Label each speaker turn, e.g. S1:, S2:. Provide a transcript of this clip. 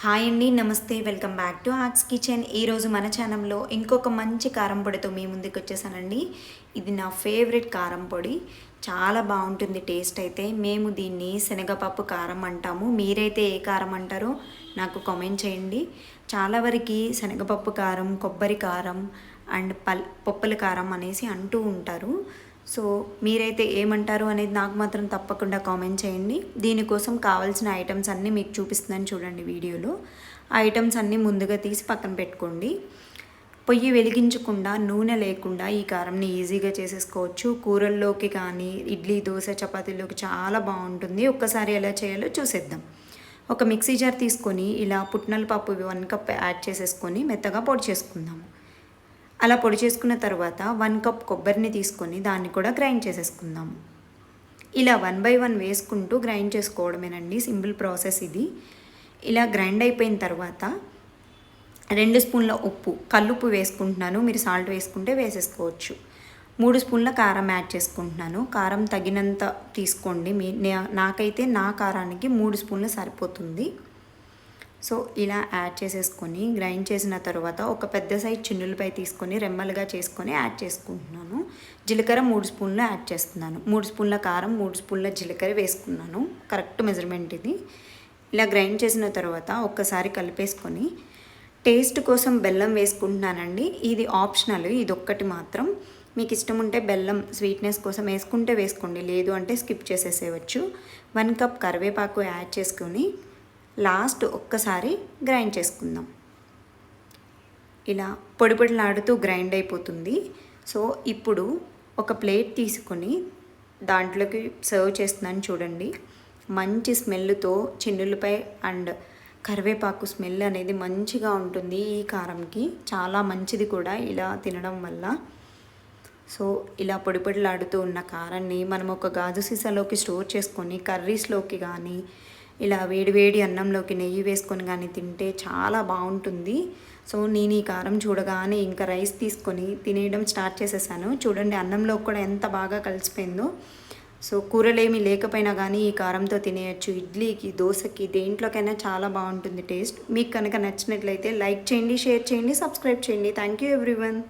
S1: Hi అండి, నమస్తే. Welcome back to aux kitchen. ఈరోజు మన ఛానల్లో ఇంకొక మంచి కారం పొడితో మీ ముందుకు వచ్చేసానండి. ఇది నా ఫేవరెట్ కారం పొడి. చాలా బాగుంటుంది టేస్ట్ అయితే. మేము దీన్ని శనగపప్పు కారం అంటాము. మీరైతే ఏ కారం అంటారో నాకు కామెంట్ చేయండి. చాలా వరకు శనగపప్పు కారం, కొబ్బరి కారం అండ్ పప్పుల కారం అనేసి అంటూ ఉంటారు. సో మీరైతే ఏమంటారు అనేది నాకు మాత్రం తప్పకుండా కామెంట్ చేయండి. దీనికోసం కావాల్సిన ఐటమ్స్ అన్నీ మీకు చూపిస్తున్నాను చూడండి వీడియోలో. ఆ ఐటమ్స్ అన్నీ ముందుగా తీసి పక్కన పెట్టుకోండి. పొయ్యి వెలిగించకుండా, నూనె లేకుండా ఈ కారంని ఈజీగా చేసేసుకోవచ్చు. కూరల్లోకి కానీ, ఇడ్లీ, దోశ, చపాతీలోకి చాలా బాగుంటుంది. ఒక్కసారి ఎలా చేయాలో చూసేద్దాం. ఒక మిక్సీ జార్ తీసుకొని ఇలా పుట్నాల పప్పు 1 కప్ యాడ్ చేసేసుకొని మెత్తగా పొడి చేసుకుందాము. అలా పొడి చేసుకున్న తర్వాత 1 కప్ కొబ్బరిని తీసుకొని దాన్ని కూడా గ్రైండ్ చేసేసుకుందాము. ఇలా 1 బై 1 వేసుకుంటూ గ్రైండ్ చేసుకోవడమేనండి, సింపుల్ ప్రాసెస్ ఇది. ఇలా గ్రైండ్ అయిపోయిన తర్వాత 2 స్పూన్ల ఉప్పు, కల్లుప్పు వేసుకుంటున్నాను. మీరు సాల్ట్ వేసుకుంటే వేసేసుకోవచ్చు. 3 స్పూన్ల కారం యాడ్ చేసుకుంటున్నాను. కారం తగినంత తీసుకోండి. నాకైతే నా కారానికి 3 స్పూన్లు సరిపోతుంది. సో ఇలా యాడ్ చేసేసుకొని గ్రైండ్ చేసిన తర్వాత ఒక పెద్ద సైజ్ చిన్నులపై తీసుకొని రెమ్మలుగా చేసుకొని యాడ్ చేసుకుంటున్నాను. జీలకర్ర 3 స్పూన్లు యాడ్ చేస్తున్నాను. 3 స్పూన్ల కారం, 3 స్పూన్ల జీలకర్ర వేసుకున్నాను. కరెక్ట్ మెజర్మెంట్ ఇది. ఇలా గ్రైండ్ చేసిన తర్వాత ఒక్కసారి కలిపేసుకొని టేస్ట్ కోసం బెల్లం వేసుకుంటున్నానండి. ఇది ఆప్షనల్, ఇది ఒక్కటి మాత్రం. మీకు ఇష్టం ఉంటే బెల్లం స్వీట్నెస్ కోసం వేసుకుంటే వేసుకోండి, లేదు అంటే స్కిప్ చేసేసేయచ్చు. 1 కప్ కరివేపాకు యాడ్ చేసుకొని లాస్ట్ ఒక్కసారి గ్రైండ్ చేసుకుందాం. ఇలా పొడి పొడిలాడుతూ గ్రైండ్ అయిపోతుంది. సో ఇప్పుడు ఒక ప్లేట్ తీసుకొని దాంట్లోకి సర్వ్ చేస్తున్నాను చూడండి. మంచి స్మెల్తో చిన్నులపై అండ్ కరివేపాకు స్మెల్ అనేది మంచిగా ఉంటుంది. ఈ కారంకి చాలా మంచిది కూడా ఇలా తినడం వల్ల. సో ఇలా పొడి పొడిలాడుతూ ఉన్న కారాన్ని మనం ఒక గాజు సీసాలోకి స్టోర్ చేసుకొని కర్రీస్లోకి కానీ, ఇలా వేడివేడి అన్నంలోకి నెయ్యి వేసుకొని కానీ తింటే చాలా బాగుంటుంది. సో నేను ఈ కారం చూడగానే ఇంకా రైస్ తీసుకొని తినేయడం స్టార్ట్ చేసేసాను. చూడండి అన్నంలో కూడా ఎంత బాగా కలిసిపోయిందో. సో కూరలేమీ లేకపోయినా కానీ ఈ కారంతో తినేయచ్చు. ఇడ్లీకి, దోశకి, దేంట్లోకైనా చాలా బాగుంటుంది టేస్ట్. మీకు కనుక నచ్చినట్లయితే లైక్ చేయండి, షేర్ చేయండి, సబ్స్క్రైబ్ చేయండి. Thank you everyone.